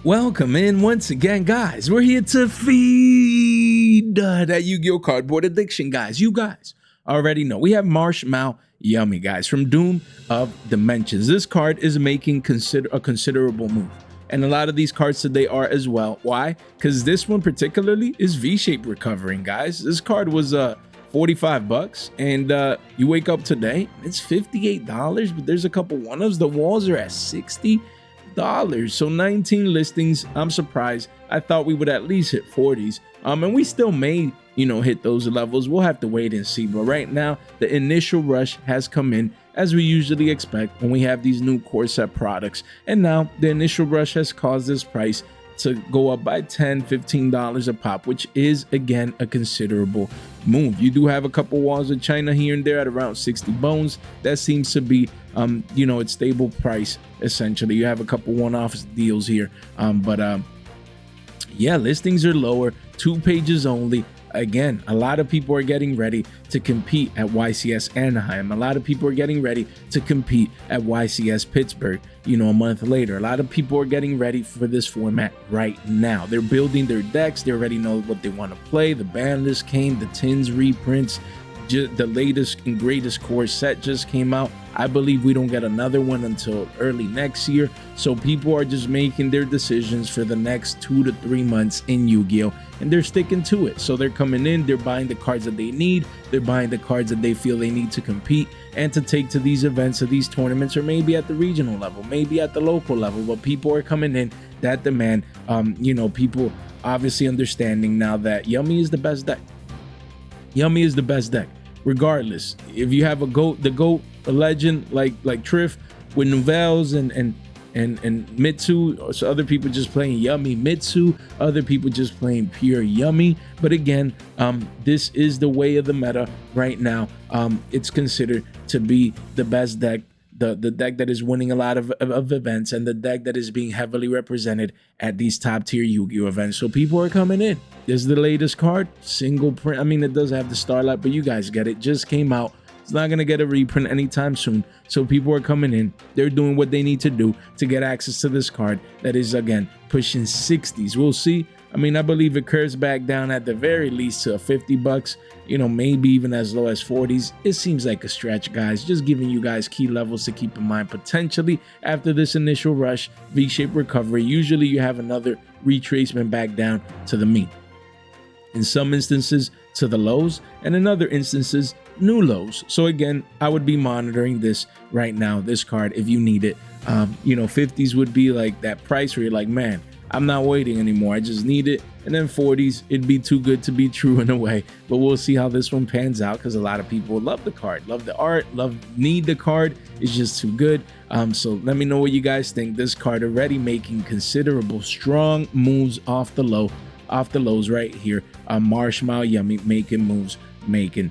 Welcome in once again, guys. We're here to feed that Yu-Gi-Oh cardboard addiction, guys. You guys already know we have Marshmallow Yummy, guys, from Doom of Dimensions. This card is making a considerable move, and a lot of these cards today are as well. Why? Because this one particularly is V-shape recovering, guys. This card was 45 bucks, and you wake up today, it's $58, but there's a couple one-ofs. The walls are at $60. So 19 listings. I'm surprised. I thought we would at least hit 40s, and we still may, hit those levels. We'll have to wait and see, but right now the initial rush has come in, as we usually expect when we have these new core set products, and now the initial rush has caused this price to go up by $10-15 a pop, which is again a considerable move. You do have a couple walls of China here and there at around 60 bones. That seems to be its stable price. Essentially, you have a couple one-off deals here, yeah, listings are lower, 2 pages only. Again, a lot of people are getting ready to compete at YCS Anaheim. A lot of people are getting ready to compete at YCS Pittsburgh, a month later. A lot of people are getting ready for this format right now. They're building their decks. They already know what they want to play. The ban list came, the tins reprints, the latest and greatest core set just came out. I believe we don't get another one until early next year. So people are just making their decisions for the next 2 to 3 months in Yu-Gi-Oh! And they're sticking to it. So they're coming in, they're buying the cards that they need, they're buying the cards that they feel they need to compete and to take to these events or these tournaments, or maybe at the regional level, maybe at the local level. But people are coming in that demand. People obviously understanding now that Yummy is the best deck. Yummy is the best deck. Regardless, if you have the GOAT, a legend like Triff with Nouvelles and Mitsu, so other people just playing Yummy Mitsu, other people just playing pure Yummy. But again, this is the way of the meta right now. It's considered to be the best deck, the deck that is winning a lot of events, and the deck that is being heavily represented at these top tier Yu-Gi-Oh events. So people are coming in. This is the latest card, single print. I mean, it does have the Starlight, but you guys get it. Just came out. It's not going to get a reprint anytime soon. So people are coming in. They're doing what they need to do to get access to this card that is, again, pushing 60s. We'll see. I mean, I believe it curves back down at the very least to 50 bucks, maybe even as low as 40s. It seems like a stretch, guys. Just giving you guys key levels to keep in mind. Potentially, after this initial rush, V-shaped recovery, usually you have another retracement back down to the mean. In some instances, to the lows, and in other instances, new lows. So again, I would be monitoring this right now, this card, if you need it. 50s would be like that price where you're like, man, I'm not waiting anymore, I just need it. And then 40s, it'd be too good to be true in a way. But we'll see how this one pans out, because a lot of people love the card, love the art, need the card. It's just too good. So let me know what you guys think. This card already making considerable strong moves off the lows right here. Marshmallow Yummy making moves, making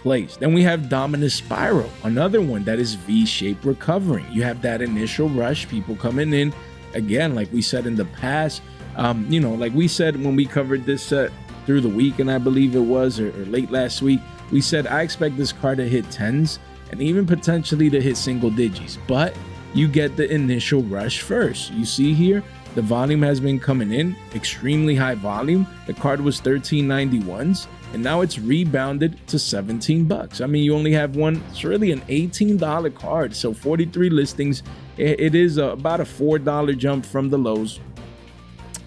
plays. Then we have Dominus Spiral, another one that is V-shaped recovering. You have that initial rush, people coming in. Again, like we said in the past, like we said when we covered this set through the week, and I believe it was, or late last week, we said I expect this card to hit 10s and even potentially to hit single digits, but you get the initial rush first. You see here, the volume has been coming in, extremely high volume. The card was $13.91s, and now it's rebounded to 17 bucks. I mean, you only have one. It's really an $18 card. So 43 listings. It is about a $4 jump from the lows,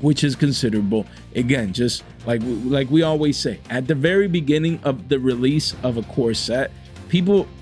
which is considerable. Again, just like we always say, at the very beginning of the release of a core set,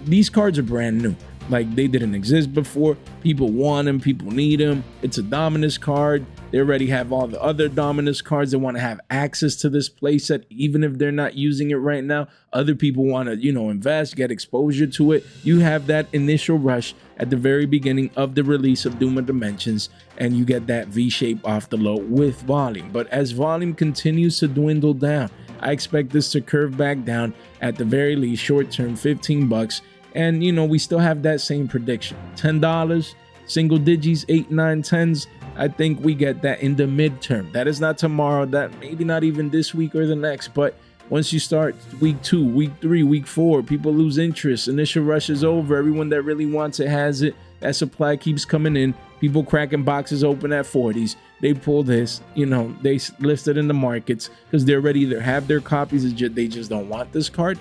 these cards are brand new. Like, they didn't exist before. People want them, people need them. It's a Dominus card. They already have all the other Dominus cards. They want to have access to this playset, even if they're not using it right now. Other people want to, invest, get exposure to it. You have that initial rush at the very beginning of the release of Doom of Dimensions, and you get that V-shape off the low with volume. But as volume continues to dwindle down, I expect this to curve back down at the very least, short term, 15 bucks. And we still have that same prediction, $10, single digits, 8, 9, 10s. I think we get that in the midterm. That is not tomorrow, that maybe not even this week or the next, but once you start week 2, week 3, week 4, people lose interest, initial rush is over, everyone that really wants it has it, that supply keeps coming in, people cracking boxes open at 40s. they pull this, you know, they list it in the markets because they already either have their copies or they just don't want this card.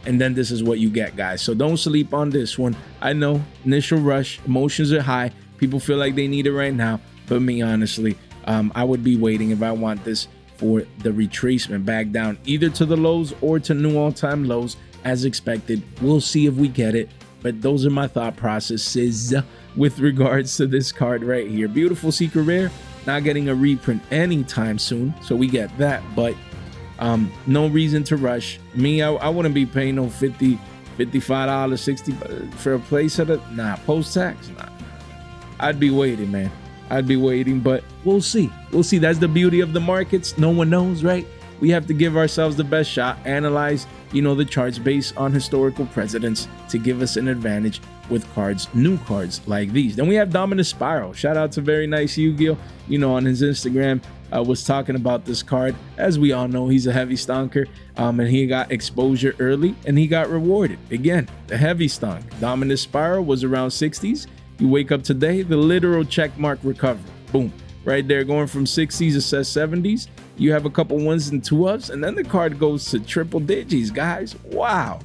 And then this is what you get, guys. So don't sleep on this one. I know, initial rush, emotions are high. People feel like they need it right now. But me, honestly, I would be waiting if I want this for the retracement back down either to the lows or to new all-time lows as expected. We'll see if we get it. But those are my thought processes with regards to this card right here. Beautiful secret rare, not getting a reprint anytime soon, so we get that. But no reason to rush. Me, I wouldn't be paying no $50, $55, 60 for a playset. Nah, post-tax, nah. I'd be waiting, man. I'd be waiting, but we'll see. We'll see. That's the beauty of the markets. No one knows, right? We have to give ourselves the best shot, analyze, you know, the charts based on historical precedents to give us an advantage with cards, new cards like these. Then we have Dominus Spiral. Shout out to very nice Yugioh, you know, on his Instagram, was talking about this card. As we all know, he's a heavy stonker, and he got exposure early and he got rewarded. Again, the heavy stonk. Dominus Spiral was around 60s. You wake up today, the literal checkmark recovery. Boom. Right there, going from 60s to says 70s. You have a couple ones and two ups, and then the card goes to triple digits, guys. Wow.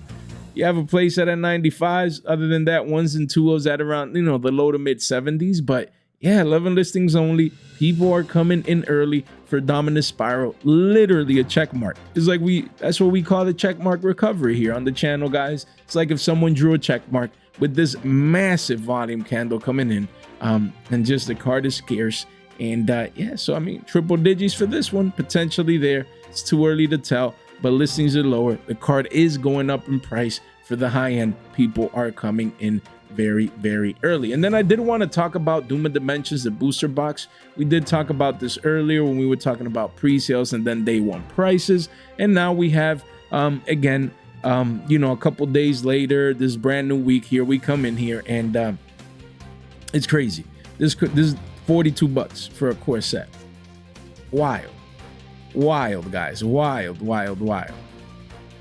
You have a place at 95s. Other than that, ones and two ups at around, you know, the low to mid 70s. But yeah, 11 listings only. People are coming in early for Dominus Spiral. Literally a check mark. It's like that's what we call the check mark recovery here on the channel, guys. It's like if someone drew a check mark with this massive volume candle coming in, and just the card is scarce. And yeah, so I mean, triple digits for this one, potentially there. It's too early to tell, but listings are lower. The card is going up in price for the high end. People are coming in very, very early. And then I did want to talk about Doom of Dimensions, the booster box. We did talk about this earlier when we were talking about pre-sales and then day one prices. And now we have, again, you know, a couple days later, this brand new week here, we come in here and it's crazy. This is $42 for a core set. Wild, guys. Wild.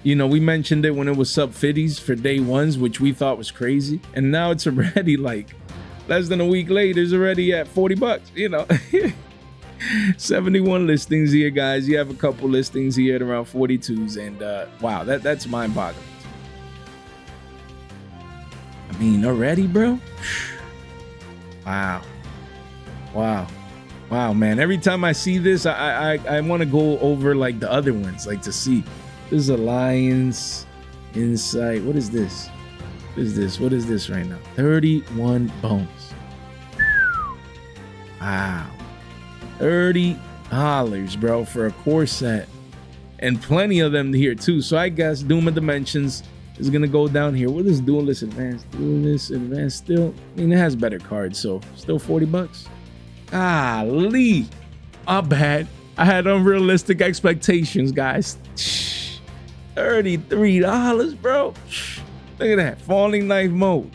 You know, we mentioned it when it was sub 50s for day ones, which we thought was crazy. And now it's already like less than a week later, it's already at $40, you know. 71 listings here, guys. You have a couple listings here at around 42s. And wow, that's mind-boggling. I mean, already, bro? Wow, man. Every time I see this, I want to go over like the other ones, like to see. This is Alliance, Insight. What is this? What is this right now? 31 bones. Wow. $30, bro, for a core set. And plenty of them here too. So I guess Doom of Dimensions is gonna go down here. What is Duelist Advanced? Duelist Advanced still, I mean, it has better cards, so still $40. Golly, bad. I had unrealistic expectations, guys. $33, bro. Look at that, falling knife mode.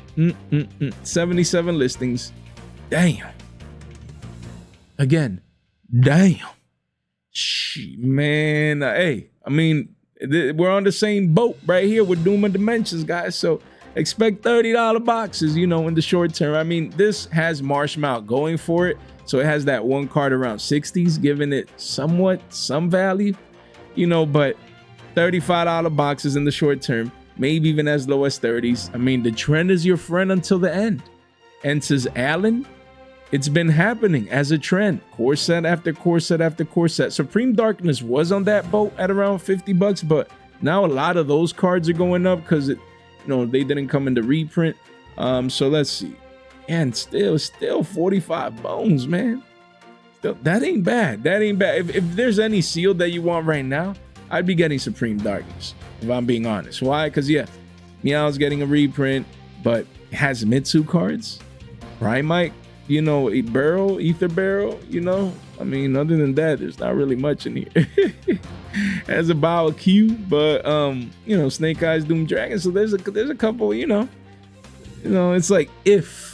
77 listings. Damn. Again, damn. Man, hey, I mean, we're on the same boat right here with Doom of Dimensions, guys. So expect $30 boxes, you know, in the short term. I mean, this has Marshmallow going for it. So it has that one card around 60s, giving it somewhat some value, you know, but $35 boxes in the short term, maybe even as low as 30s. I mean, the trend is your friend until the end. And says Alan, it's been happening as a trend. Core set after core set after core set. Supreme Darkness was on that boat at around $50, but now a lot of those cards are going up because you know, they didn't come into reprint. So let's see. And still 45 bones, man. Still, that ain't bad. If there's any seal that you want right now, I'd be getting Supreme Darkness, if I'm being honest. Why? Because yeah, Meow's getting a reprint, but it has Mitsu cards, Primite, you know, Ether Barrel, you know. I mean, other than that, there's not really much in here. Has a Bow Q, but you know, Snake Eyes, Doom Dragon. So there's a couple, you know, it's like if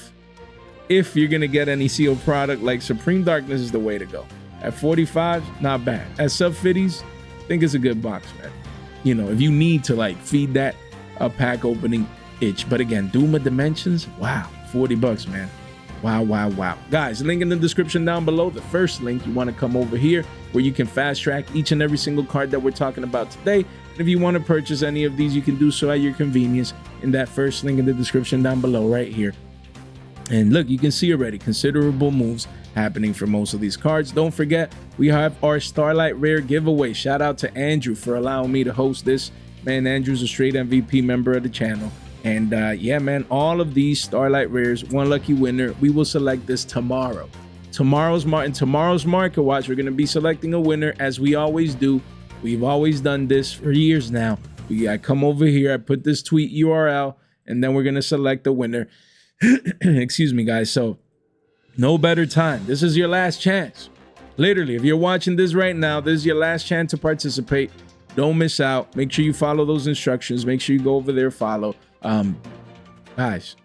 you're gonna get any sealed product, like Supreme Darkness is the way to go. At 45, not bad. At sub 50s, I think it's a good box, man. You know, if you need to like feed that pack opening itch. But again, Doom of Dimensions, wow, $40, man. Wow, wow, wow. Guys, link in the description down below. The first link, you want to come over here where you can fast track each and every single card that we're talking about today. And if you want to purchase any of these, you can do so at your convenience in that first link in the description down below right here. And look, you can see already considerable moves happening for most of these cards. Don't forget, we have our Starlight Rare giveaway. Shout out to Andrew for allowing me to host this. Man, Andrew's a straight MVP member of the channel. And yeah, man, all of these Starlight Rares, one lucky winner. We will select this tomorrow. Tomorrow's market watch, we're going to be selecting a winner as we always do. We've always done this for years now. I come over here, I put this tweet URL, and then we're going to select the winner. Excuse me, guys. So no better time. This is your last chance. Literally, if you're watching this right now, this is your last chance to participate. Don't miss out. Make sure you follow those instructions. Make sure you go over there, follow. Guys,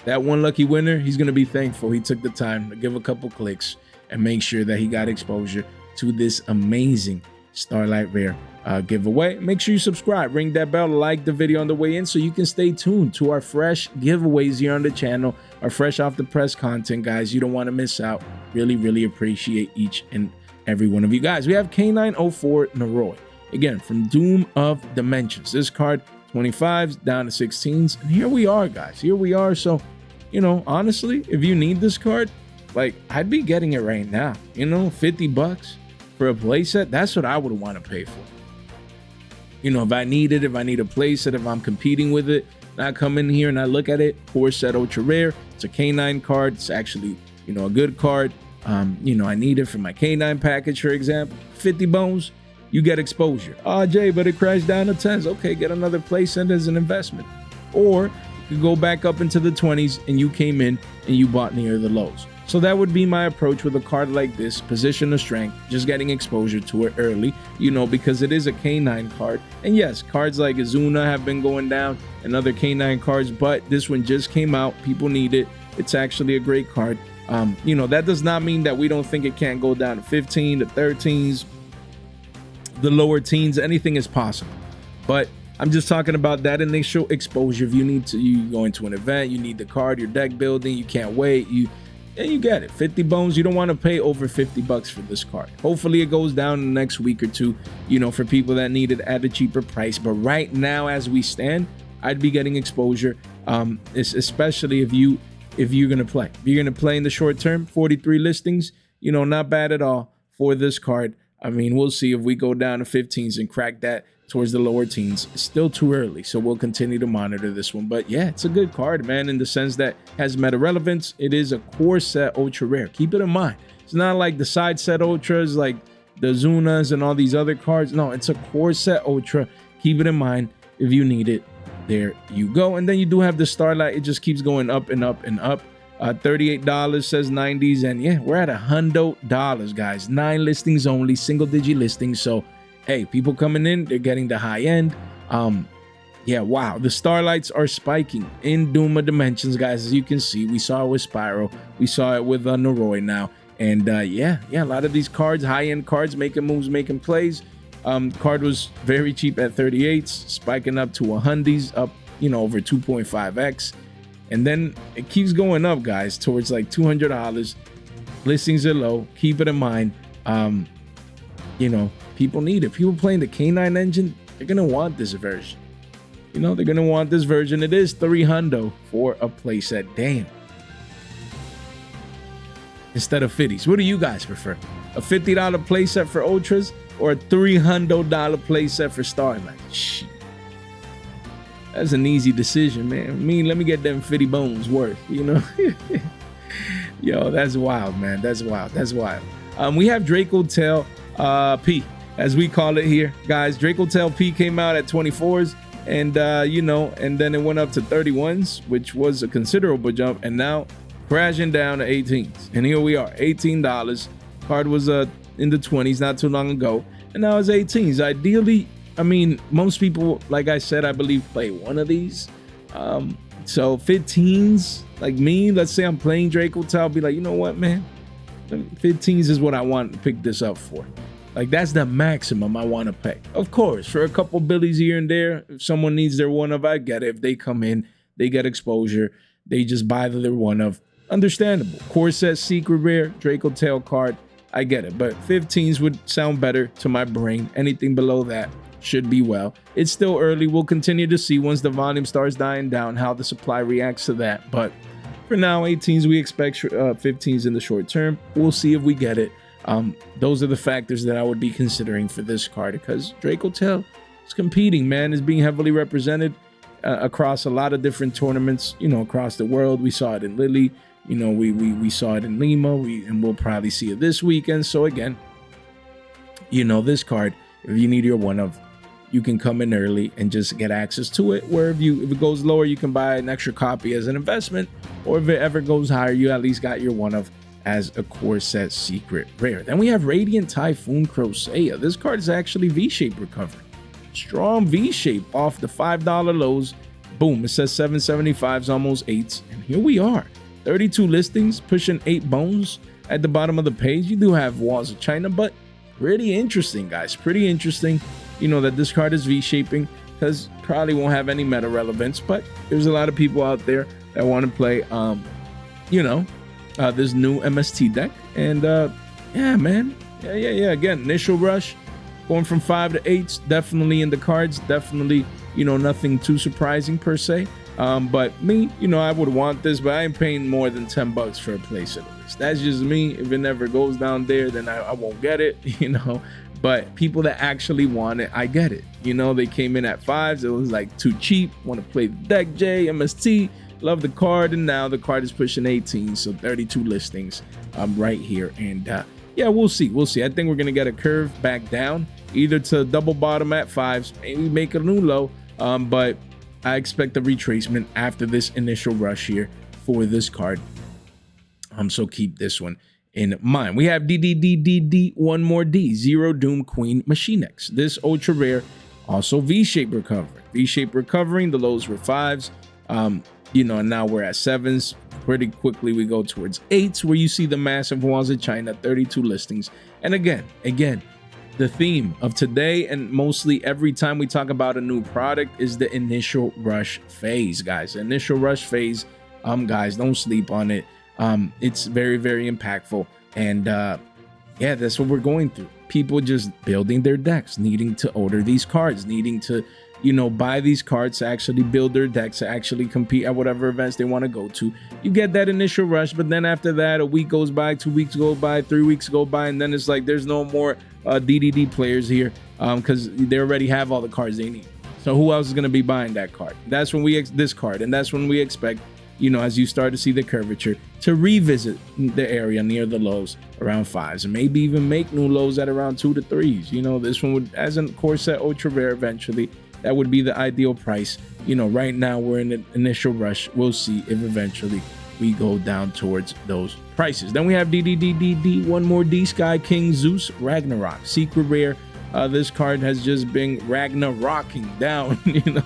that one lucky winner, he's going to be thankful he took the time to give a couple clicks and make sure that he got exposure to this amazing Starlight Rare giveaway. Make sure you subscribe, ring that bell, like the video on the way in so you can stay tuned to our fresh giveaways here on the channel, our fresh off the press content, guys. You don't want to miss out. Really appreciate each and every one of you guys. We have K904 Noroi, again from Doom of Dimensions. This card 25s down to 16s, and here we are, guys. Here we are. So, you know, honestly, if you need this card, like, I'd be getting it right now. You know, 50 bucks for a playset, that's what I would want to pay for. You know, if I need it, if I need a playset, if I'm competing with it, and I come in here and I look at it, core set ultra rare, it's a K9 card. It's actually, you know, a good card. You know, I need it for my K9 package, for example. 50 bones, you get exposure. Oh, Jay, but it crashed down to 10s. Okay, get another playset as an investment. Or you go back up into the 20s and you came in and you bought near the lows. So that would be my approach with a card like this. Position of strength, just getting exposure to it early, you know, because it is a K9 card. And yes, cards like Azuna have been going down and other K9 cards, but this one just came out. People need it. It's actually a great card. You know, that does not mean that we don't think it can't go down to 15, to 13s, the lower teens. Anything is possible. But I'm just talking about that initial exposure. If you need to, you go into an event, you need the card, your deck building, you can't wait, you get it. 50 bones, you don't want to pay over 50 bucks for this card. Hopefully it goes down in the next week or two, you know, for people that need it at a cheaper price. But right now, as we stand, I'd be getting exposure, especially if you're going to play. If you're going to play in the short term, 43 listings, you know, not bad at all for this card. I mean, we'll see if we go down to 15s and crack that towards the lower teens. It's still too early, so we'll continue to monitor this one. But yeah, it's a good card, man, in the sense that has meta relevance. It is a core set ultra rare. Keep it in mind. It's not like the side set ultras like the Zunas and all these other cards. No, it's a core set ultra. Keep it in mind if you need it. There you go. And then you do have the Starlight. It just keeps going up and up and up. $38 says 90s, and yeah, we're at $100, guys. 9 listings only, single digit listings. So hey, people coming in, they're getting the high end. Yeah, wow, the Starlights are spiking in Doom of Dimensions, guys. As you can see, we saw it with Spyro, we saw it with Noroi now, and yeah, a lot of these cards, high end cards, making moves, making plays. Card was very cheap at 38s, spiking up to 100s, up, you know, over 2.5x. And then it keeps going up, guys, towards like $200. Listings are low. Keep it in mind. You know, people need it. People playing the K9 engine, they're going to want this version. You know, they're going to want this version. It is $300 for a playset. Damn. Instead of 50s. What do you guys prefer? A $50 playset for Ultras or a $300 playset for Starlight? Shit. That's an easy decision, man. I mean, let me get them 50 bones worth, you know? Yo, that's wild, man. That's wild. That's wild. We have Draco Tail P, as we call it here. Guys, Draco Tail P came out at 24s, and, you know, and then it went up to 31s, which was a considerable jump, and now crashing down to 18s. And here we are, $18. Card was in the 20s not too long ago, and now it's 18s. Ideally, I mean, most people, like I said, I believe play one of these. So 15s, like me, let's say I'm playing Draco Tail, I'll be like, you know what, man? 15s is what I want to pick this up for. Like, that's the maximum I want to pay. Of course, for a couple billies here and there, if someone needs their one of, I get it. If they come in, they get exposure, they just buy their one of, understandable. Core set secret rare, Draco tail card, I get it, but 15s would sound better to my brain. Anything below that should be well. It's still early. We'll continue to see once the volume starts dying down how the supply reacts to that. But for now, 18s, we expect 15s in the short term. We'll see if we get it. Those are the factors that I would be considering for this card, because Draco tail is competing, man. Is being heavily represented across a lot of different tournaments, you know, across the world. We saw it in Lily. You know, we saw it in Lima, and we'll probably see it this weekend. So again, you know, this card, if you need your one of, you can come in early and just get access to it. Where if it goes lower, you can buy an extra copy as an investment, or if it ever goes higher, you at least got your one of as a core set secret rare. Then we have Radiant Typhoon Crocea. This card is actually V-shape recovery. Strong V-shape off the $5 lows. Boom, it says 775s, almost 8s, and here we are. 32 listings, pushing 8 bones at the bottom of the page. You do have Walls of China, but pretty interesting, guys. Pretty interesting, you know, that this card is V-shaping, because probably won't have any meta relevance, but there's a lot of people out there that want to play, you know, this new MST deck. And yeah, man. Yeah. Again, initial rush, going from 5 to 8s, definitely in the cards. Definitely, you know, nothing too surprising per se. But me, you know, I would want this, but I ain't paying more than $10 for a playset of this. That's just me. If it never goes down there, then I won't get it, you know. But people that actually want it, I get it. You know, they came in at 5s. It was like too cheap. Want to play the deck, J, MST. Love the card. And now the card is pushing 18. So 32 listings right here. And yeah, we'll see. I think we're going to get a curve back down, either to double bottom at 5s, maybe make a new low. But I expect a retracement after this initial rush here for this card. So keep this one in mind. We have DDDDD, one more D, Zero Doom Queen Machine X. This ultra rare, also V-shape recovery. V-shape recovering, the lows were 5s. You know, and now we're at 7s. Pretty quickly we go towards 8s, where you see the massive Walls of China, 32 listings. And again, the theme of today, and mostly every time we talk about a new product, is the initial rush phase, guys. The initial rush phase, guys, don't sleep on it. It's very, very impactful. And yeah, that's what we're going through. People just building their decks, needing to order these cards, needing to, you know, buy these cards to actually build their decks, to actually compete at whatever events they want to go to. You get that initial rush, but then after that, a week goes by, 2 weeks go by, 3 weeks go by, and then it's like there's no more DDD players here, because they already have all the cards they need. So who else is going to be buying that card? That's when this card, and that's when we expect, you know, as you start to see the curvature, to revisit the area near the lows around 5s, and maybe even make new lows at around 2 to 3s. You know, this one would, as a core set ultra rare, eventually that would be the ideal price. You know, right now we're in an initial rush. We'll see if eventually we go down towards those prices. Then we have DDDDD, one more D, Sky King Zeus Ragnarok, secret rare. This card has just been ragnaroking down, you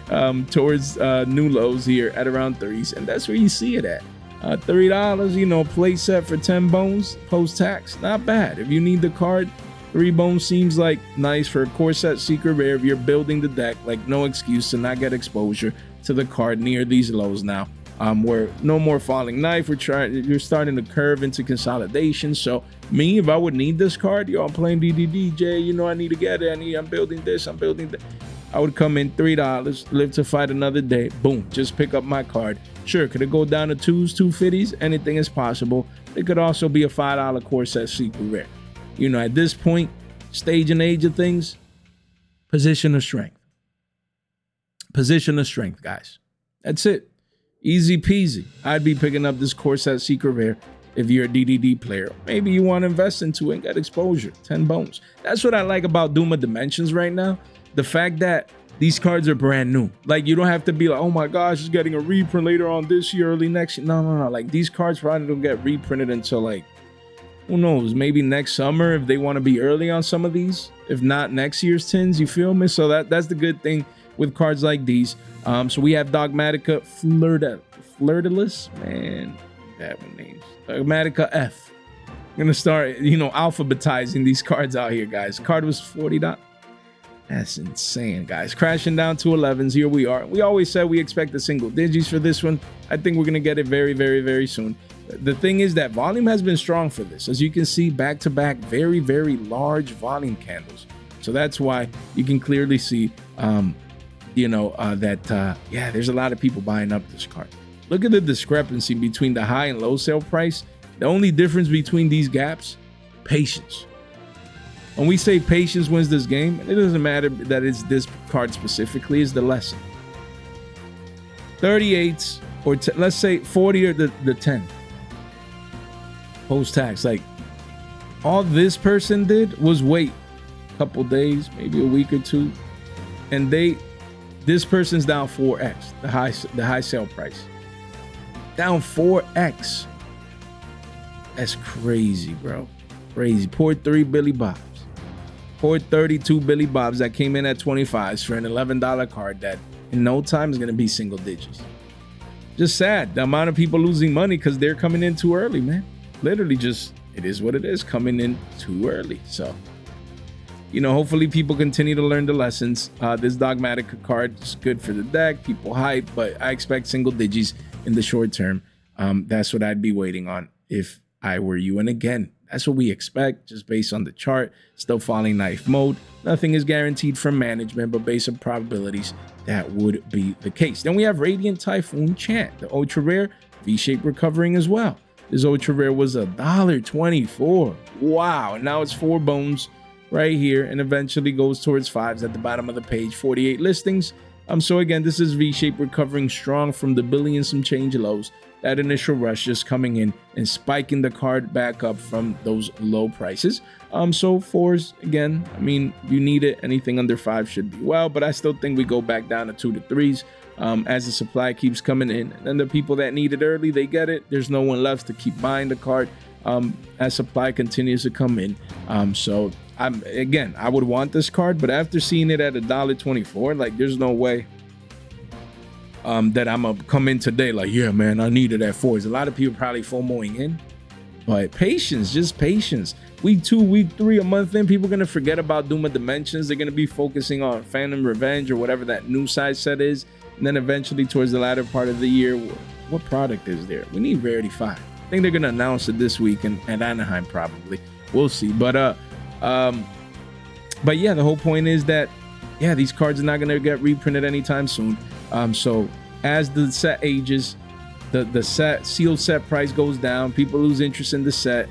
know, towards new lows here at around 3s, and that's where you see it at. $3, you know, play set for 10 bones post tax, not bad. If you need the card, 3 bones seems like nice for a core set secret rare. If you're building the deck, like, no excuse to not get exposure to the card near these lows now. Where no more falling knife. You're starting to curve into consolidation. So me, if I would need this card, yo, I'm playing DDDJ, you know, I need to get it. I'm building this, I'm building that. I would come in $3, live to fight another day. Boom, just pick up my card. Sure, could it go down to 2s, 250s? Anything is possible. It could also be a $5 core set secret rare. You know, at this point, stage and age of things, position of strength. Position of strength, guys. That's it. Easy peasy. I'd be picking up this core set secret rare if you're a DDD player. Maybe you want to invest into it and get exposure. 10 bones. That's what I like about Doom of Dimensions right now. The fact that these cards are brand new. Like, you don't have to be like, oh my gosh, it's getting a reprint later on this year, early next year. No. Like, these cards probably don't get reprinted until, like, who knows, maybe next summer if they want to be early on some of these. If not, next year's tins, you feel me? So that's the good thing with cards like these. So we have Dogmatica Flirtless, man, that one names. Dogmatica F. I'm gonna start, you know, alphabetizing these cards out here, guys. Card was $40. That's insane, guys. Crashing down to 11s. Here we are. We always said we expect the single digits for this one. I think we're going to get it very, very, very soon. The thing is that volume has been strong for this. As you can see, back-to-back, very, very large volume candles. So that's why you can clearly see, yeah, there's a lot of people buying up this card. Look at the discrepancy between the high and low sale price. The only difference between these gaps, patience. When we say patience wins this game, it doesn't matter that it's this card specifically, is the lesson. 38s, or let's say 40 or the 10. Post-tax, like all this person did was wait a couple days, maybe a week or two, and this person's down 4x, the high sale price. Down 4x. That's crazy, bro. Crazy. Poor 3 Billy Bobs. Poor 32 Billy Bobs that came in at 25s for an $11 card that in no time is going to be single digits. Just sad. The amount of people losing money because they're coming in too early, man. Literally just, it is what it is, coming in too early. So, hopefully people continue to learn the lessons. This Dogmatica card is good for the deck. People hype, but I expect single digits in the short term. That's what I'd be waiting on if I were you. And again, that's what we expect just based on the chart. Still falling knife mode. Nothing is guaranteed from management, but based on probabilities, that would be the case. Then we have Radiant Typhoon Chant, the ultra rare V-shape recovering as well. This ultra rare was $1.24. Wow. Now it's 4 bones right here and eventually goes towards 5s at the bottom of the page. 48 listings. So again, this is V-shape recovering strong from the billion some change lows. That initial rush just coming in and spiking the card back up from those low prices. So 4s, again, I mean, you need it. Anything under 5 should be well, but I still think we go back down to 2 to 3s as the supply keeps coming in. And then the people that need it early, they get it. There's no one left to keep buying the card as supply continues to come in. So I would want this card, but after seeing it at $1.24, like there's no way that I'm gonna come in today like, yeah, man, I need it at 4s. A lot of people probably FOMOing in, but patience, just patience. Week 2, week 3, a month in, people are gonna forget about Doom of Dimensions. They're gonna be focusing on Phantom Revenge or whatever that new size set is, and then eventually towards the latter part of the year, what product is there? We need Rarity 5. I think they're gonna announce it this week at Anaheim probably. We'll see, but yeah, the whole point is that, yeah, these cards are not going to get reprinted anytime soon. So as the set ages, the sealed set price goes down, people lose interest in the set.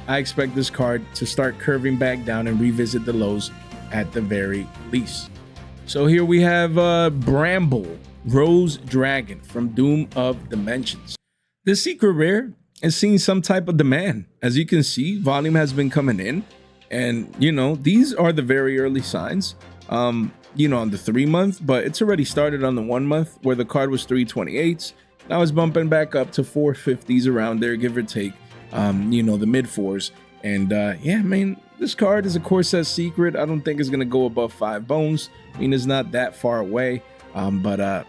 I expect this card to start curving back down and revisit the lows at the very least. So here we have Bramble, Rose Dragon from Doom of Dimensions. This secret rare is seeing some type of demand. As you can see, volume has been coming in. And, these are the very early signs, on the 3 month, but it's already started on the 1 month where the card was 328s. Now it's bumping back up to 450s around there, give or take, the mid 4s. And yeah, I mean, this card is a core set secret. I don't think it's going to go above 5 bones. I mean, it's not that far away. But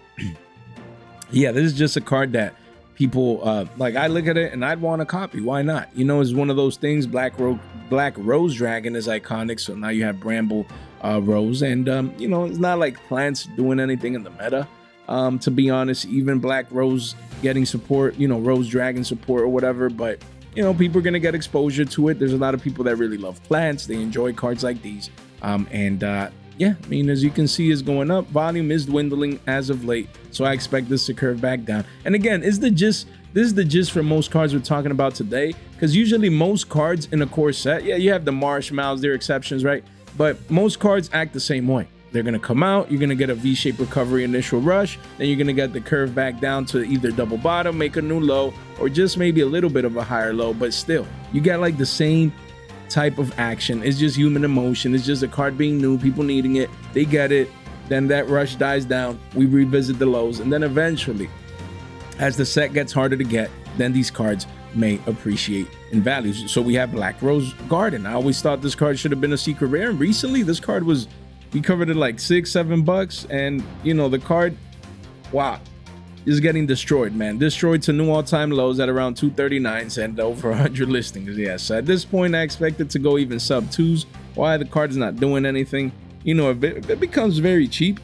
yeah, this is just a card that people like. I look at it and I'd want a copy. Why not? It's one of those things. Black Rose Dragon is iconic, so now you have Bramble Rose, and it's not like plants doing anything in the meta. To be honest, even Black Rose getting support, Rose Dragon support or whatever, but people are gonna get exposure to it. There's a lot of people that really love plants. They enjoy cards like these, yeah, I mean, as you can see, is going up. Volume is dwindling as of late, so I expect this to curve back down. And again, this is the gist for most cards we're talking about today, because usually most cards in a core set, yeah, you have the Marshmallows, they're exceptions, right? But most cards act the same way. They're going to come out, you're going to get a V-shaped recovery initial rush, then you're going to get the curve back down to either double bottom, make a new low, or just maybe a little bit of a higher low, but still, you get like the same type of action. It's just human emotion. It's just a card being new, people needing it, they get it, then that rush dies down, we revisit the lows, and then eventually, as the set gets harder to get, then these cards may appreciate in value. So we have Black Rose Garden. I always thought this card should have been a secret rare, and recently this card we covered it like $6-7, and the card, wow, is getting destroyed, man. Destroyed to new all-time lows at around 239s and over 100 listings. Yeah, so at this point I expect it to go even sub 2s. Why? The card is not doing anything. you know, if it becomes very cheap,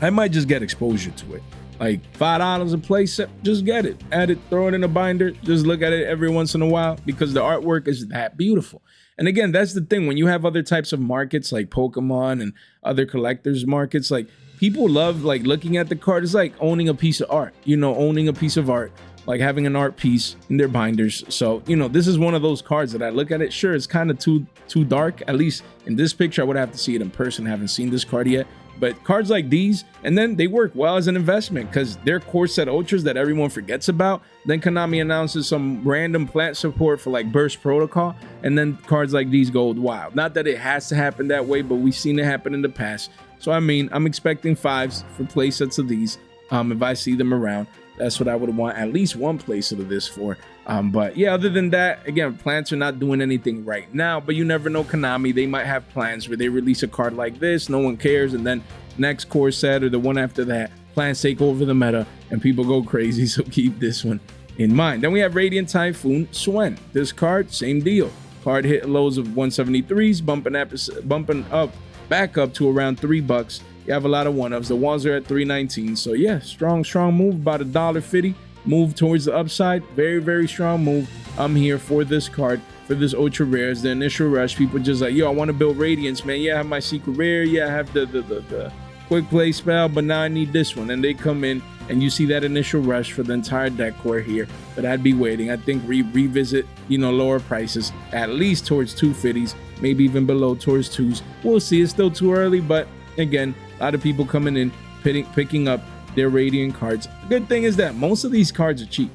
I might just get exposure to it. Like $5 a playset, just get it, add it, throw it in a binder, just look at it every once in a while because the artwork is that beautiful. And again, that's the thing, when you have other types of markets like Pokemon and other collectors markets, like people love like looking at the card. It's like owning a piece of art, you know, owning a piece of art, like having an art piece in their binders. So, you know, this is one of those cards that I look at it. Sure, it's kind of too dark. At least in this picture, I would have to see it in person. I haven't seen this card yet. But cards like these, and then they work well as an investment because they're core set ultras that everyone forgets about. Then Konami announces some random plant support for like Burst Protocol, and then cards like these go wild. Not that it has to happen that way, but we've seen it happen in the past. So I mean, I'm expecting 5s for play sets of these. If I see them around, that's what I would want at least one play set of this for. But yeah, other than that, again, plants are not doing anything right now, but you never know. Konami, they might have plans where they release a card like this, no one cares, and then next core set or the one after that, plants take over the meta and people go crazy. So keep this one in mind. Then we have Radiant Typhoon Swen. This card, same deal. Card hit lows of 173s, bumping up back up to around $3. You have a lot of one-ups. The ones are at 319. So yeah, strong move, about $1.50. Move towards the upside. Very, very strong move. I'm here for this card, for this ultra rares. The initial rush, people just like, yo, I want to build Radiance, man. Yeah, I have my secret rare. Yeah, I have the quick play spell, but now I need this one. And they come in and you see that initial rush for the entire deck core here. But I'd be waiting. I think revisit, you know, lower prices, at least towards 250s, maybe even below towards 2s. We'll see. It's still too early, but again, a lot of people coming in, picking up their Radiant cards. The good thing is that most of these cards are cheap.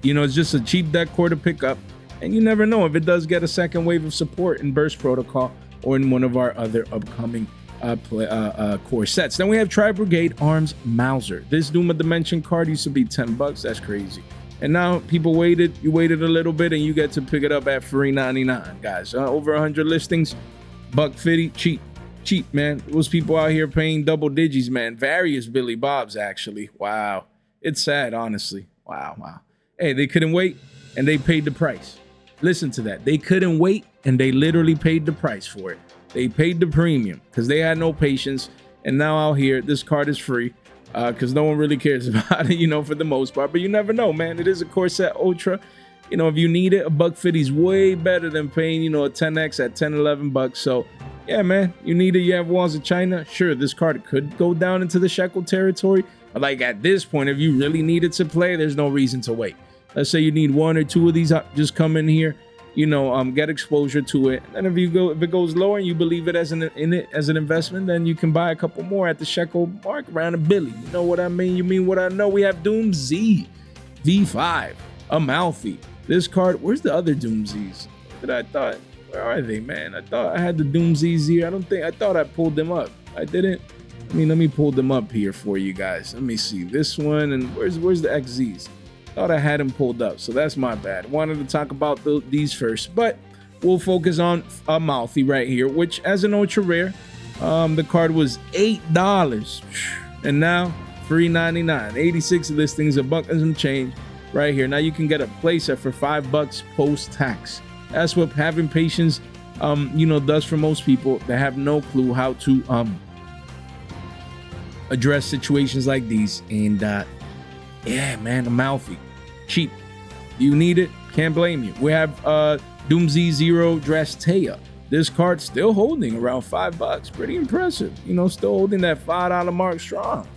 You know, it's just a cheap deck core to pick up, and you never know if it does get a second wave of support in Burst Protocol or in one of our other upcoming core sets. Then we have Tri-brigade Arms Mauser. This Doom of Dimension card used to be $10. That's crazy. And now people waited, you waited a little bit, and you get to pick it up at $3.99, guys. Over 100 listings, $1.50, cheap, man. Those people out here paying double digits, man. Various Billy Bobs, actually. Wow. It's sad, honestly. Wow. Hey, they couldn't wait, and they paid the price. Listen to that. They couldn't wait, and they literally paid the price for it. They paid the premium because they had no patience. And now out here, this card is free because no one really cares about it, you know, for the most part. But you never know, man. It is a core set ultra. You know, if you need it, $1.50 is way better than paying, you know, a 10x at $10-11. So yeah, man, you need it. You have Walls of China. Sure, this card could go down into the shekel territory. But like at this point, if you really need it to play, there's no reason to wait. Let's say you need 1 or 2 of these, just come in here, you know, get exposure to it. And if it goes lower and you believe it as an investment, then you can buy a couple more at the shekel mark, around $1 billion. You know what I mean? You mean what I know? We have DoomZ V5, a Malfi. This card, where's the other DoomZs? I thought, where are they, man? I thought I had the DoomZs here. I thought I pulled them up. I didn't. I mean, let me pull them up here for you guys. Let me see this one, and where's the XZs? Thought I had them pulled up, so that's my bad. Wanted to talk about these first, but we'll focus on a Malfi right here, which as an ultra rare, the card was $8, and now $3.99. 86 listings, $1 and some change right here. Now you can get a playset for $5 post-tax. That's what having patience, you know, does for most people that have no clue how to address situations like these. And yeah, man, a Malfi, cheap. You need it, can't blame you. We have DoomZ Zero Drastea. This card still holding around $5. Pretty impressive. You know, still holding that $5 mark strong.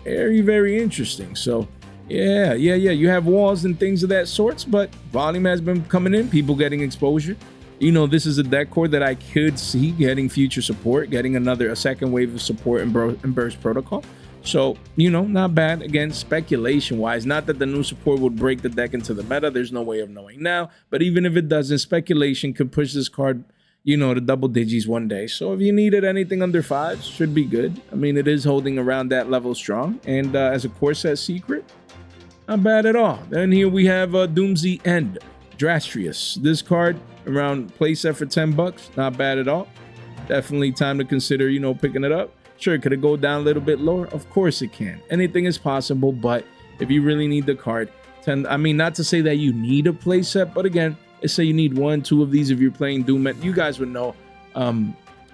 Very, very interesting. So yeah. You have walls and things of that sorts, but volume has been coming in, people getting exposure. You know, this is a deck core that I could see getting future support, getting a second wave of support in Burst Protocol. So, you know, not bad. Again, speculation-wise, not that the new support would break the deck into the meta. There's no way of knowing now. But even if it doesn't, speculation could push this card, you know, to double digits one day. So if you needed anything under 5, should be good. I mean, it is holding around that level strong. And as a core set secret, not bad at all. Then here we have DoomZ End Drastrius. This card around playset for $10. Not bad at all. Definitely time to consider, you know, picking it up. Sure, could it go down a little bit lower? Of course it can. Anything is possible, but if you really need the card, I mean, not to say that you need a playset, but again, let's say you need 1, 2 of these if you're playing Doom. You guys would know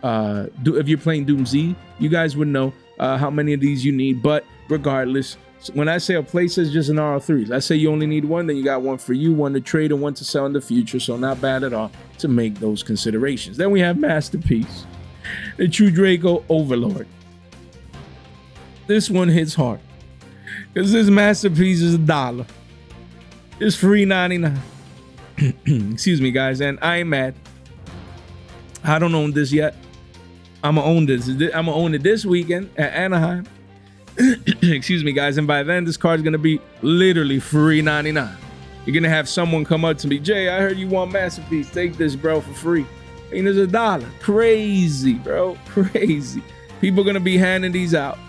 if you're playing DoomZ, you guys would know how many of these you need. But regardless, when I say a playset is just an RO3, let's say you only need one, then you got one for you, one to trade, and one to sell in the future. So not bad at all to make those considerations. Then we have Masterpiece, the True Draco Overlord. This one hits hard because this Masterpiece is $1. It's free 99. Excuse me, guys, and I ain't mad. I don't own this yet. I'm gonna own this. I'm gonna own it this weekend at Anaheim. Excuse me, guys, and by then this card's gonna be literally free 99. You're gonna have someone come up to me, Jay, I heard you want Masterpiece. Take this, bro, for free. And it's $1. Crazy, bro. Crazy. People gonna be handing these out.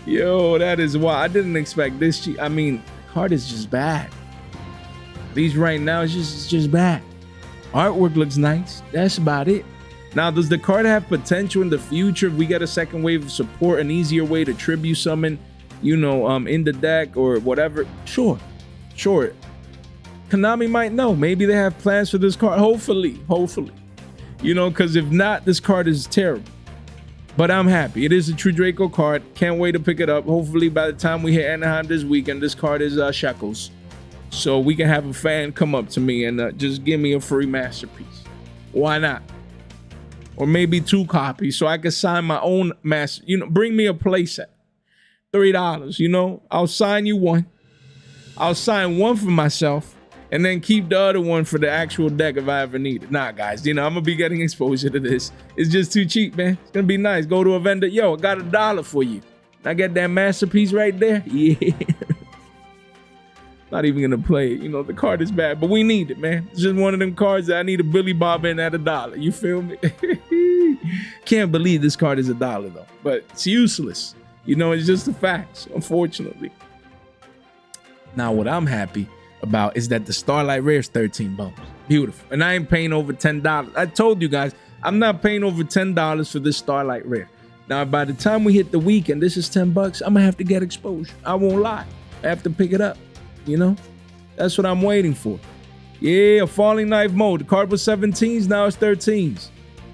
Yo, that is wild. I didn't expect this cheap. I mean, the card is just bad. These right now it's just bad. Artwork looks nice. That's about it. Now, does the card have potential in the future if we get a second wave of support, an easier way to tribute summon, you know, in the deck or whatever? Sure. Konami might know. Maybe they have plans for this card. Hopefully. You know, because if not, this card is terrible. But I'm happy. It is a True Draco card. Can't wait to pick it up. Hopefully, by the time we hit Anaheim this weekend, this card is shekels. So we can have a fan come up to me and just give me a free Masterpiece. Why not? Or maybe 2 copies so I can sign my own master. You know, bring me a playset. $3, you know. I'll sign you one. I'll sign one for myself and then keep the other one for the actual deck if I ever need it. Nah, guys, you know, I'm going to be getting exposure to this. It's just too cheap, man. It's going to be nice. Go to a vendor. Yo, I got $1 for you. I get that Masterpiece right there. Yeah. Not even gonna play it. You know, the card is bad, but we need it, man. It's just one of them cards that I need a Billy Bob in at $1. You feel me? Can't believe this card is $1 though, but it's useless. You know, it's just the facts, unfortunately. Now, what I'm happy about is that the Starlight Rare is 13 bumps. Beautiful. And I ain't paying over $10. I told you guys, I'm not paying over $10 for this Starlight Rare. Now, by the time we hit the weekend, this is $10. I'm gonna have to get exposure. I won't lie. I have to pick it up. You know, that's what I'm waiting for. Yeah, a falling knife mode. The card was 17s, now it's 13s.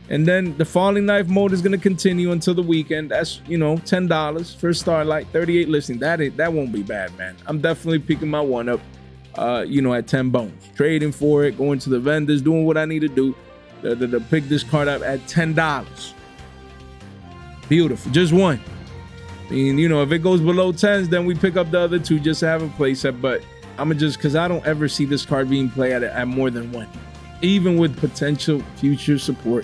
And then the falling knife mode is going to continue until the weekend. That's, you know, $10 for Starlight, 38 listing. That won't be bad, man. I'm definitely picking my one up, you know, at 10 bones. Trading for it, going to the vendors, doing what I need to do to pick this card up at $10. Beautiful. Just one. I mean, you know, if it goes below 10s, then we pick up the other 2 just to have a playset. But I'm going to just, because I don't ever see this card being played at more than 1, even with potential future support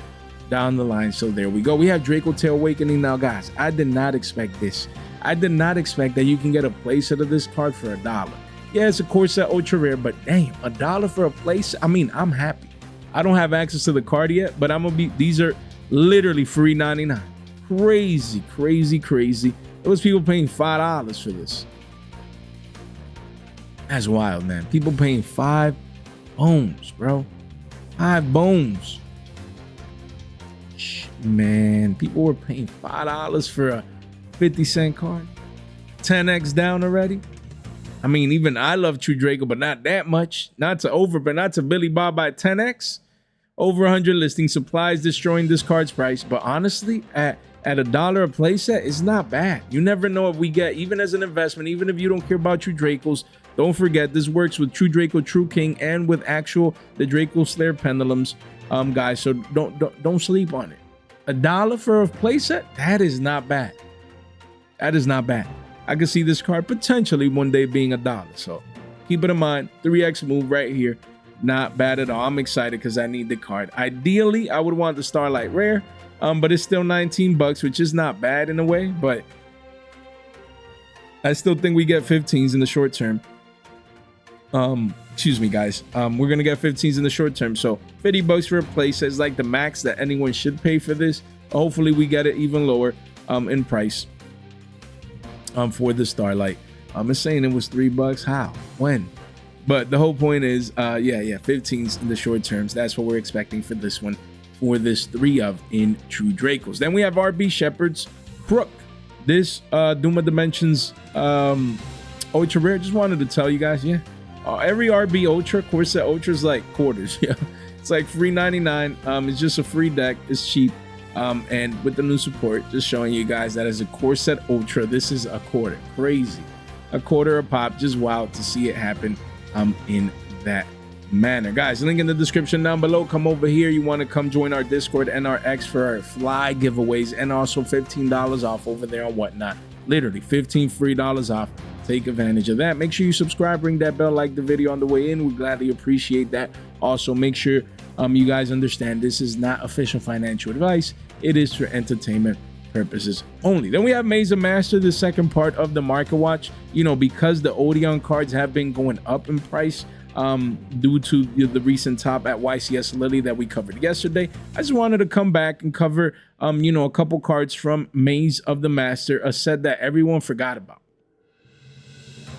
down the line. So there we go. We have Draco Tail Awakening now, guys. I did not expect this. I did not expect that you can get a playset of this card for $1. Yeah, it's a core set ultra rare, but damn, $1 for a playset. I mean, I'm happy. I don't have access to the card yet, but these are literally free 99. Crazy. There was people paying $5 for this. That's wild, man. People paying 5 bones, bro. 5 bones. Man, people were paying $5 for a 50-cent card. 10x down already. I mean, even I love True Draco, but not that much. Not to Billy Bob by 10x. Over 100 listing supplies destroying this card's price. But honestly, at $1 a playset, it's not bad. You never know if we get, even as an investment, even if you don't care about True Dracos, don't forget this works with True Draco, True King, and with the Draco Slayer Pendulums, guys. So don't sleep on it. $1 for a playset, that is not bad. That is not bad. I can see this card potentially one day being $1. So keep it in mind. 3x move right here. Not bad at all. I'm excited because I need the card. Ideally, I would want the Starlight Rare. But it's still $19, which is not bad in a way, but I still think we get 15s in the short term. Excuse me, guys. We're gonna get 15s in the short term, so $50 for a playset is like the max that anyone should pay for this. Hopefully, we get it even lower in price. For the Starlight, it's saying it was $3. How? When? But the whole point is, yeah, 15s in the short terms. That's what we're expecting for this one. For this 3 of in True Dracos. Then we have RB Shepherd's Crook. This Doom of Dimensions ultra rare. Just wanted to tell you guys, yeah, Every RB Ultra, core set Ultra is like quarters. Yeah, it's like $3.99. It's just a free deck. It's cheap. And with the new support, just showing you guys that as a core set Ultra, this is a quarter. Crazy. A quarter a pop. Just wild to see it happen in that manner. Guys, link in the description down below. Come over here. You want to come join our Discord and our X for our fly giveaways, and also $15 off over there on Whatnot. Literally $15 free off. Take advantage of that. Make sure you subscribe, ring that bell, like the video on the way in. We gladly appreciate that. Also, make sure you guys understand this is not official financial advice. It is for entertainment purposes only. Then we have Mesa Master, the second part of the market watch. You know, because the Odon cards have been going up in price due to the recent top at YCS Lily that we covered yesterday, I just wanted to come back and cover you know, a couple cards from Maze of the Master, a set that everyone forgot about.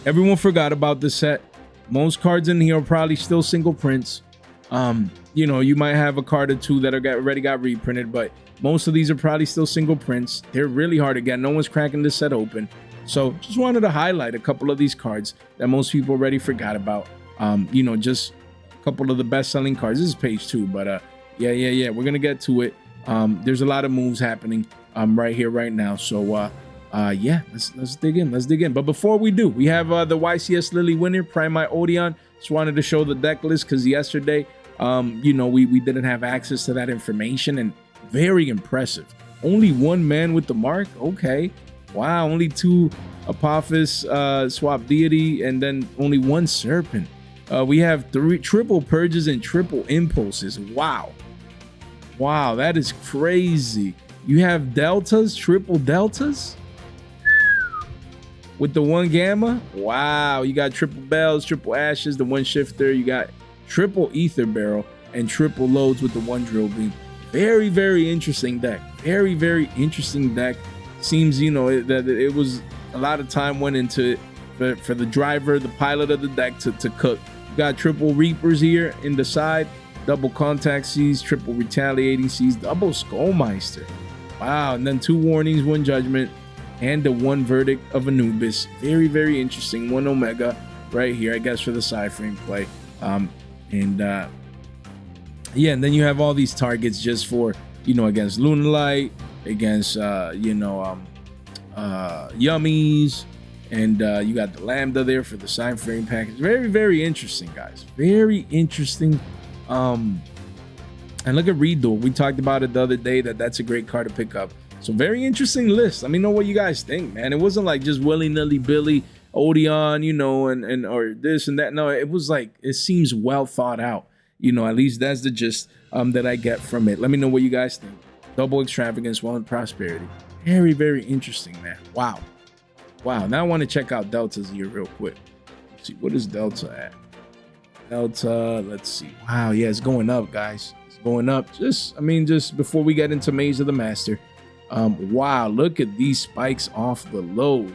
Everyone forgot about the set. Most cards in here are probably still single prints. You know, you might have a card or two that already got reprinted, but most of these are probably still single prints. They're really hard to get. No one's cracking this set open. So just wanted to highlight a couple of these cards that most people already forgot about. You know, just a couple of the best-selling cards. This is page 2, but yeah, we're gonna get to it. There's a lot of moves happening right here, right now. So yeah, let's dig in. But before we do, we have the YCS Lily winner, Primal Odon. Just wanted to show the deck list because yesterday, you know, we didn't have access to that information, and very impressive. Only one man with the mark. Okay, wow. Only 2 Apophis swap deity, and then only 1 serpent. We have 3 triple purges and triple impulses. Wow, that is crazy. You have deltas, triple deltas with the 1 gamma. Wow, you got triple bells, triple ashes, the 1 shifter. You got triple ether barrel and triple loads with the 1 drill beam. Very interesting deck. Very interesting deck. Seems, you know, that it was a lot of time went into it for the driver, the pilot of the deck to cook. You got triple reapers here in the side, double contact seas, triple retaliating seas, double skullmeister. Wow, and then 2 warnings, 1 judgment, and the 1 verdict of Anubis. Very interesting. 1 omega right here, I guess, for the side frame play. Yeah, and then you have all these targets just for, you know, against Lunalight, against you know, Yummies, and you got the Lambda there for the side frame package. Very interesting, guys. Very interesting. And look at Reduel. We talked about it the other day, that's a great card to pick up. So very interesting list. Let me know what you guys think, man. It wasn't like just willy-nilly Billy Odon, you know, and or this and that. No, it was like, it seems well thought out. You know, at least that's the gist that I get from it. Let me know what you guys think. Double extravagance, 1 prosperity. Very interesting, man. Wow. Now I want to check out Delta's here real quick. Let's see, what is Delta at? Delta, let's see. Wow, yeah, it's going up, guys. It's going up. Just before we get into Maze of the Master. Wow, look at these spikes off the lows.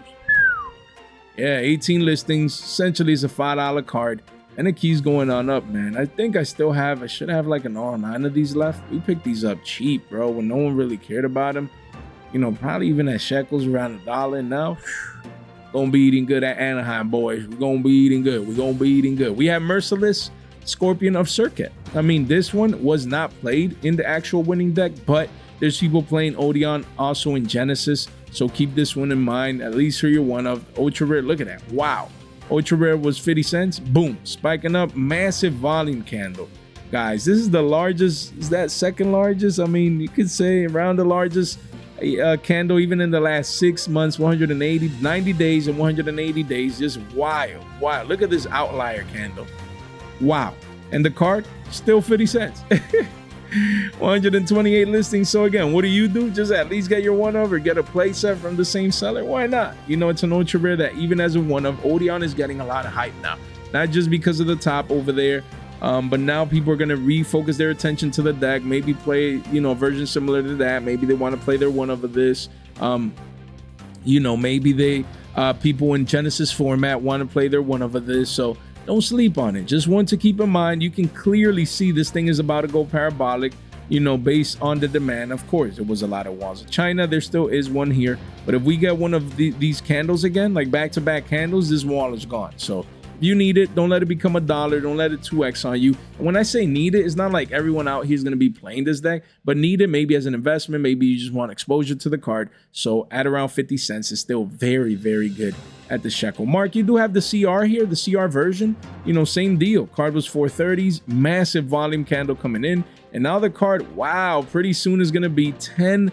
Yeah, 18 listings. Essentially, it's a $5 card. And the key's going on up, man. I think I should have like an R9 of these left. We picked these up cheap, bro, when no one really cared about them. You know, probably even at shekels around $1 now. Gonna be eating good at Anaheim, boys. We're gonna be eating good. We have Merciless Scorpion of Circuit. I mean, this one was not played in the actual winning deck, but there's people playing Odon also in Genesis. So keep this one in mind, at least for your one of ultra rare. Look at that. Wow. Ultra rare was 50 cents. Boom. Spiking up. Massive volume candle. Guys, this is the largest. Is that second largest? I mean, you could say around the largest candle even in the last 6 months, 90 days and 180 days. Just wild. Look at this outlier candle. Wow. And the card, still 50 cents. 128 listings. So again, what do? Just at least get your one of or get a play set from the same seller. Why not? You know, it's an ultra rare that even as a one of, Odon is getting a lot of hype now. Not just because of the top over there, but now people are going to refocus their attention to the deck. Maybe play, you know, a version similar to that. Maybe they want to play their one of this. You know, maybe they people in Genesis format want to play their one of this. So don't sleep on it. Just one to keep in mind. You can clearly see this thing is about to go parabolic, you know, based on the demand. Of course, there was a lot of walls of China. There still is one here. But if we get one of these candles again, like back-to-back candles, this wall is gone. So If you need it, don't let it become $1. Don't let it 2x on you. And when I say need it, it's not like everyone out here is going to be playing this deck, but need it maybe as an investment. Maybe you just want exposure to the card. So at around 50 cents is still very, very good at the shekel mark. You do have the CR here, the CR version. You know, same deal. Card was 430s, massive volume candle coming in. And now the card, wow, pretty soon is going to be $10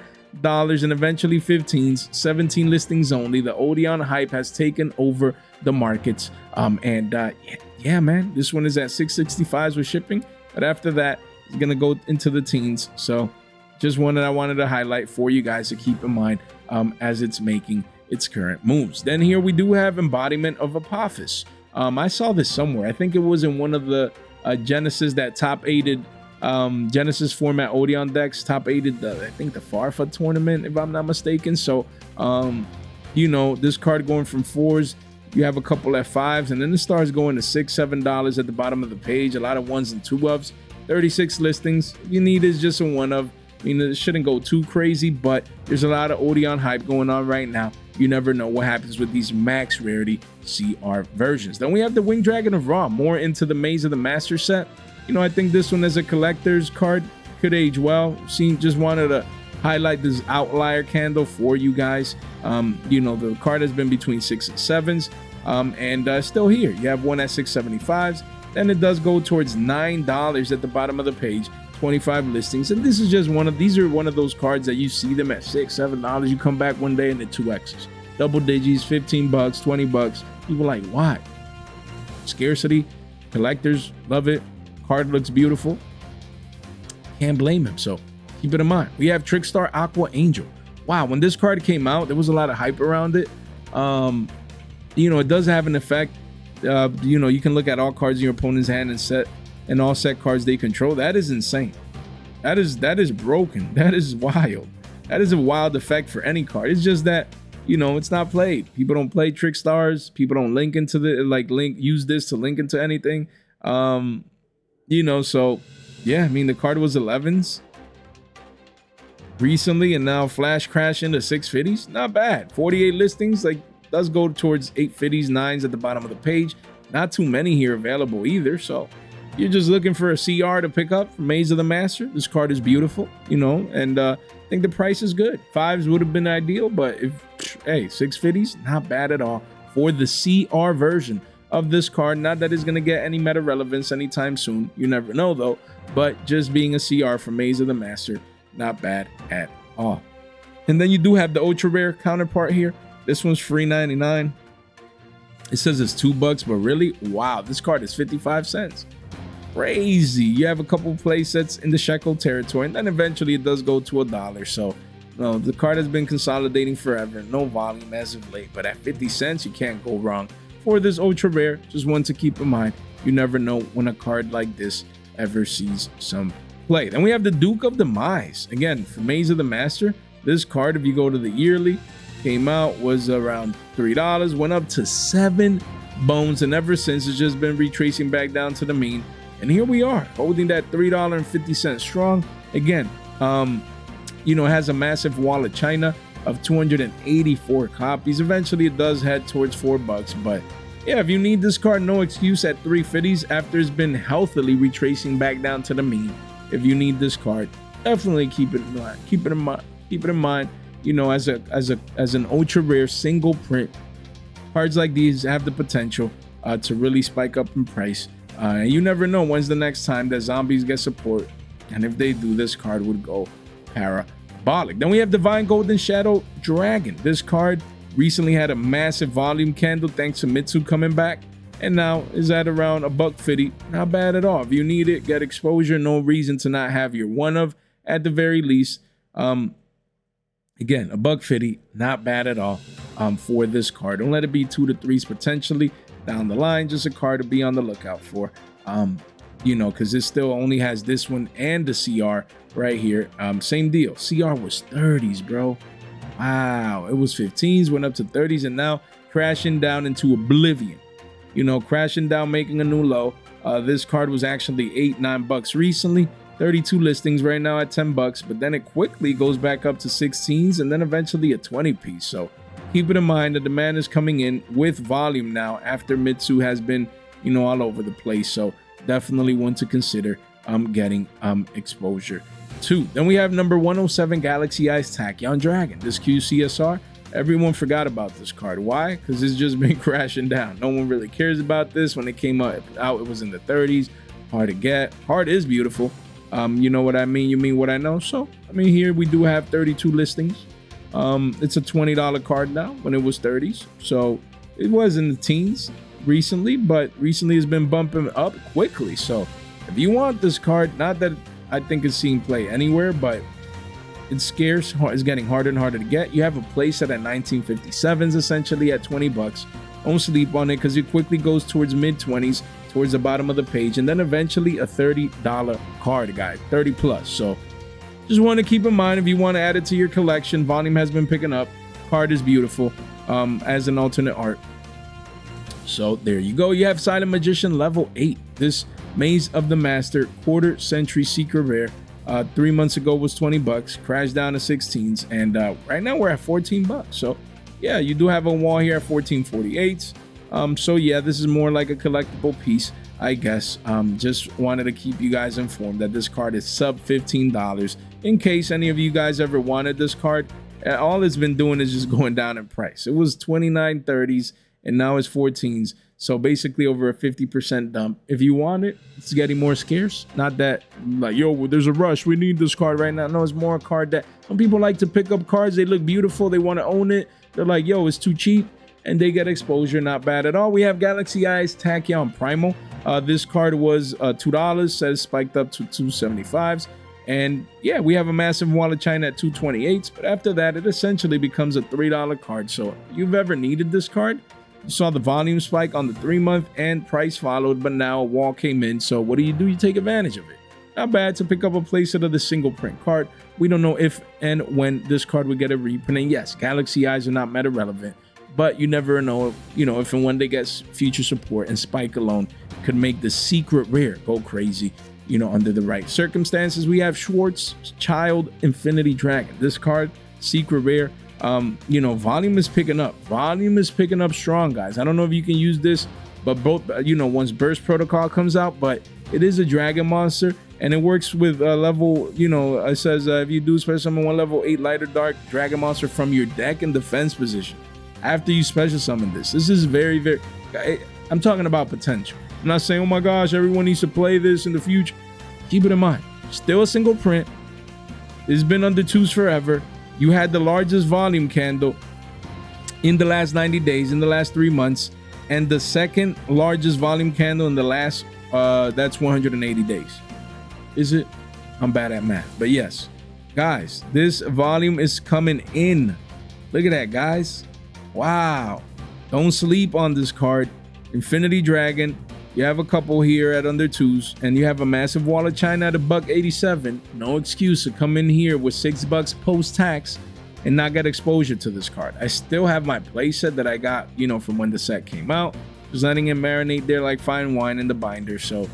and eventually 15s, 17 listings only. The Odon hype has taken over the markets. Yeah, man, this one is at 665s with shipping, but after that it's gonna go into the teens. So just one that I wanted to highlight for you guys to keep in mind as it's making its current moves. Then here we do have embodiment of Apophis. I saw this somewhere. I think it was in one of the Genesis that top aided Genesis format Odon decks, top aided I think the Farfa tournament, if I'm not mistaken. So you know, this card going from 4s, you have a couple at 5s, and then the stars going to $6, $7 at the bottom of the page. A lot of 1s and 2-ofs, 36 listings. If you need is just a 1-of. I mean, it shouldn't go too crazy, but there's a lot of Odon hype going on right now. You never know what happens with these max rarity CR versions. Then we have the Winged Dragon of Ra, more into the Maze of the Master set. You know, I think this one as a collector's card could age well. Just wanted to highlight this outlier candle for you guys. You know, the card has been between 6 and 7s, and still here. You have one at 675s, then it does go towards $9 at the bottom of the page. 25 listings, and this is just these are one of those cards that you see them at $6, $7. You come back one day and the 2x's, double digits, 15 bucks, 20 bucks. People are like, why? Scarcity, collectors love it. Card looks beautiful. Can't blame him. So keep it in mind. We have Trickstar Aqua Angel. Wow, when this card came out, there was a lot of hype around it. You know, it does have an effect. You know, you can look at all cards in your opponent's hand and all set cards they control. That is insane. That is broken. That is wild. That is a wild effect for any card. It's just that, you know, it's not played. People don't play Trick Stars. People don't link into use this to link into anything. You know, so yeah, I mean, the card was 11s recently and now flash crash into 650s. Not bad. 48 listings, like, does go towards 850s, 9s at the bottom of the page. Not too many here available either. So you're just looking for a CR to pick up from Maze of the Master. This card is beautiful, you know, and I think the price is good. 5s would have been ideal, but hey, 650s, not bad at all for the CR version of this card. Not that it's going to get any meta relevance anytime soon. You never know, though. But just being a CR for Maze of the Master, not bad at all. And then you do have the ultra rare counterpart here. This one's free 99. It says it's $2, but really, wow, this card is 55 cents. Crazy. You have a couple play sets in the shekel territory, and then eventually it does go to $1. So no, the card has been consolidating forever. No volume as of late, but at 50 cents, you can't go wrong for this ultra rare. Just one to keep in mind. You never know when a card like this ever sees some play. Then we have the Duke of Demise. Again, for Maze of the Master, this card, if you go to the yearly, came out, was around $3, went up to 7 bones, and ever since it's just been retracing back down to the mean. And here we are, holding that $3.50 strong. Again, you know, it has a massive wall of China of 284 copies. Eventually, it does head towards $4, but yeah, if you need this card, no excuse at 350s after it's been healthily retracing back down to the mean. If you need this card, definitely keep it in mind. Keep it in mind. You know, as an ultra rare single print, cards like these have the potential to really spike up in price. You never know when's the next time that zombies get support, and if they do, this card would go parabolic. Then we have Divine Golden Shadow Dragon. This card recently had a massive volume candle thanks to Mitsu coming back, and now is at around $1.50. Not bad at all. If you need it, get exposure. No reason to not have your one of at the very least. Again, $1.50, not bad at all for this card. Don't let it be 2 to 3s potentially down the line. Just a card to be on the lookout for. You know, because it still only has this one and the CR right here. Same deal. CR was 30s, bro. Wow, it was 15s, went up to 30s, and now crashing down into oblivion. You know, crashing down, making a new low. This card was actually $8-9 recently. 32 listings right now at $10, but then it quickly goes back up to 16s and then eventually a 20 piece. So keep it in mind, the demand is coming in with volume now after Mitsu has been, you know, all over the place. So definitely one to consider getting exposure to. Then we have number 107 Galaxy Eyes Tachyon Dragon. This QCSR, everyone forgot about this card. Why? Because it's just been crashing down. No one really cares about this. When it came out, it was in the 30s. Hard to get. Hard is beautiful. You know what I mean? You mean what I know? So, I mean, here we do have 32 listings. It's a $20 card now when it was 30s. So it was in the teens recently, but recently it's been bumping up quickly. So if you want this card, not that I think it's seen play anywhere, but it's scarce. It's getting harder and harder to get. You have a playset at 1957s, essentially at 20 bucks. Don't sleep on it because it quickly goes towards mid 20s, towards the bottom of the page, and then eventually a $30 card, guys, 30 plus. So just want to keep in mind, if you want to add it to your collection, volume has been picking up. Card is beautiful as an alternate art. So there you go. You have Silent Magician level 8. This Maze of the Master quarter century secret rare. 3 months ago was 20 bucks, crashed down to 16s, and right now we're at 14 bucks. So yeah, you do have a wall here at 1448. So yeah, this is more like a collectible piece, I guess. Just wanted to keep you guys informed that this card is sub $15 in case any of you guys ever wanted this card. All it's been doing is just going down in price. It was 29.30s and now it's 14s. So basically over a 50% dump. If you want it, it's getting more scarce. Not that like, yo, there's a rush, we need this card right now. No, it's more a card that some people like to pick up cards. They look beautiful, they want to own it. They're like, yo, it's too cheap, and they get exposure. Not bad at all. We have Galaxy Eyes Tachyon Primal. This card was $2, says spiked up to 275s. And yeah, we have a massive wall of China at 228s, but after that it essentially becomes a $3 card. So if you've ever needed this card, you saw the volume spike on the 3-month and price followed, but now a wall came in. So what do? You take advantage of it. Not bad to pick up a playset of the single print card. We don't know if and when this card would get a reprint. And yes, Galaxy Eyes are not meta relevant, but you never know, if and when they get future support, and spike alone could make the secret rare go crazy, under the right circumstances. We have Schwarzschild Infinity Dragon. This card, secret rare. Volume is picking up. Volume is picking up strong, guys. I don't know if you can use this, but both, once Burst Protocol comes out, but it is a dragon monster, and it works with level, it says if you do special summon one level 8 lighter dark dragon monster from your deck in defense position after you special summon this is very, very, I'm talking about potential. I'm not saying, oh my gosh, everyone needs to play this in the future. Keep it in mind. Still a single print. It's been under 2s forever. You had the largest volume candle in the last 90 days, in the last 3 months, and the second largest volume candle in the last, that's 180 days. Is it? I'm bad at math, but yes. Guys, this volume is coming in. Look at that, guys. Wow. Don't sleep on this card. Infinity Dragon. You have a couple here at under 2s, and you have a massive wall of China at $1.87. No excuse to come in here with $6 post-tax and not get exposure to this card. I still have my playset that I got, from when the set came out. Just letting it marinate there like fine wine in the binder. So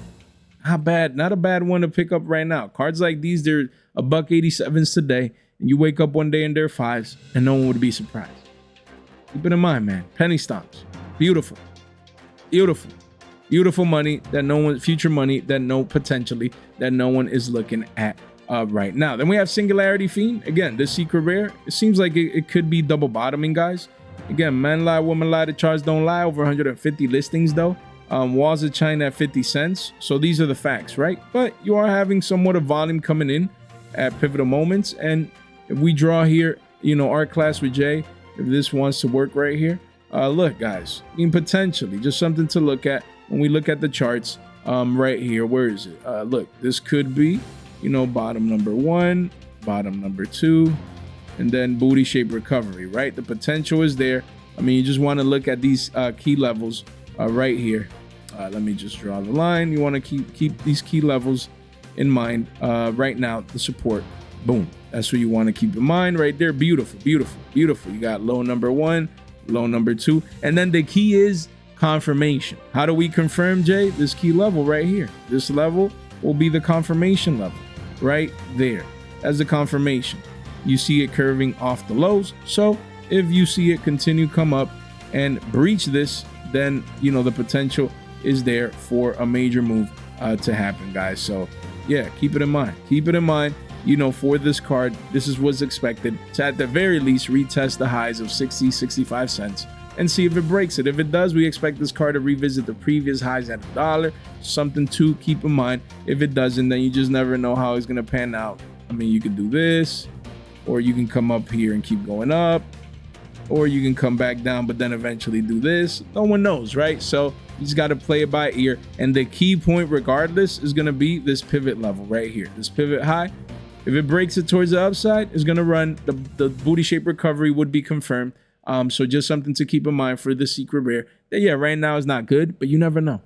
not bad. Not a bad one to pick up right now. Cards like these, they're $1.87s today, and you wake up one day and they're 5s, and no one would be surprised. Keep it in mind, man. Penny stomps. Beautiful. Beautiful. Beautiful money that no one, future money that potentially that no one is looking at right now. Then we have Singularity Fiend. Again, this secret rare. It seems like it could be double bottoming, guys. Again, man lie, woman lie, the charts don't lie. Over 150 listings though. Walls of China at 50 cents. So these are the facts, right? But you are having somewhat of volume coming in at pivotal moments. And if we draw here, art class with Jay, if this wants to work right here, look, guys, potentially just something to look at. When we look at the charts right here, where is it? Look, this could be, bottom number 1, bottom number 2, and then booty shape recovery, right? The potential is there. I mean, you just want to look at these key levels right here. Let me just draw the line. You want to keep these key levels in mind right now. The support, boom. That's what you want to keep in mind right there. Beautiful, beautiful, beautiful. You got low number 1, low number 2, and then the key is confirmation. How do we confirm, Jay? This key level right here. This level will be the confirmation level right there. As the confirmation, you see it curving off the lows. So if you see it continue come up and breach this, then you know the potential is there for a major move to happen, guys. So yeah, keep it in mind. Keep it in mind. You know, for this card, this is what's expected to at the very least retest the highs of 65 cents and see if it breaks it. If it does, we expect this card to revisit the previous highs at $1. Something to keep in mind. If it doesn't, then you just never know how it's going to pan out. I mean, you could do this, or you can come up here and keep going up, or you can come back down, but then eventually do this. No one knows, right? So you just got to play it by ear. And the key point, regardless, is going to be this pivot level right here. This pivot high. If it breaks it towards the upside, it's going to run. The booty shape recovery would be confirmed. So just something to keep in mind for the secret rare. That, yeah, right now is not good, but you never know.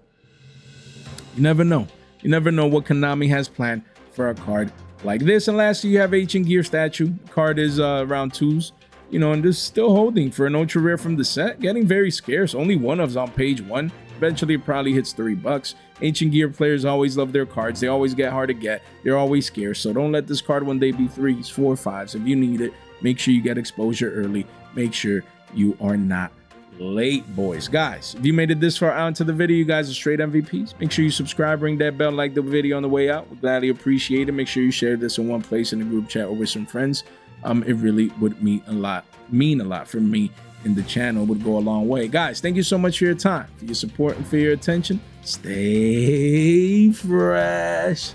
You never know. You never know what Konami has planned for a card like this. And lastly, you have Ancient Gear statue. The card is around 2s. You know, and this is still holding for an ultra rare from the set. Getting very scarce. Only one of's on page 1. Eventually, it probably hits $3. Ancient Gear players always love their cards. They always get hard to get. They're always scarce. So don't let this card one day be 3s, 4, 5s. If you need it, make sure you get exposure early. Make sure you are not late, boys. Guys, if you made it this far out into the video, you guys are straight MVPs. Make sure you subscribe, ring that bell, like the video on the way out. We'd gladly appreciate it. Make sure you share this in one place in the group chat or with some friends. It really would mean a lot for me in the channel. Would go a long way. Guys, thank you so much for your time, for your support, and for your attention. Stay fresh.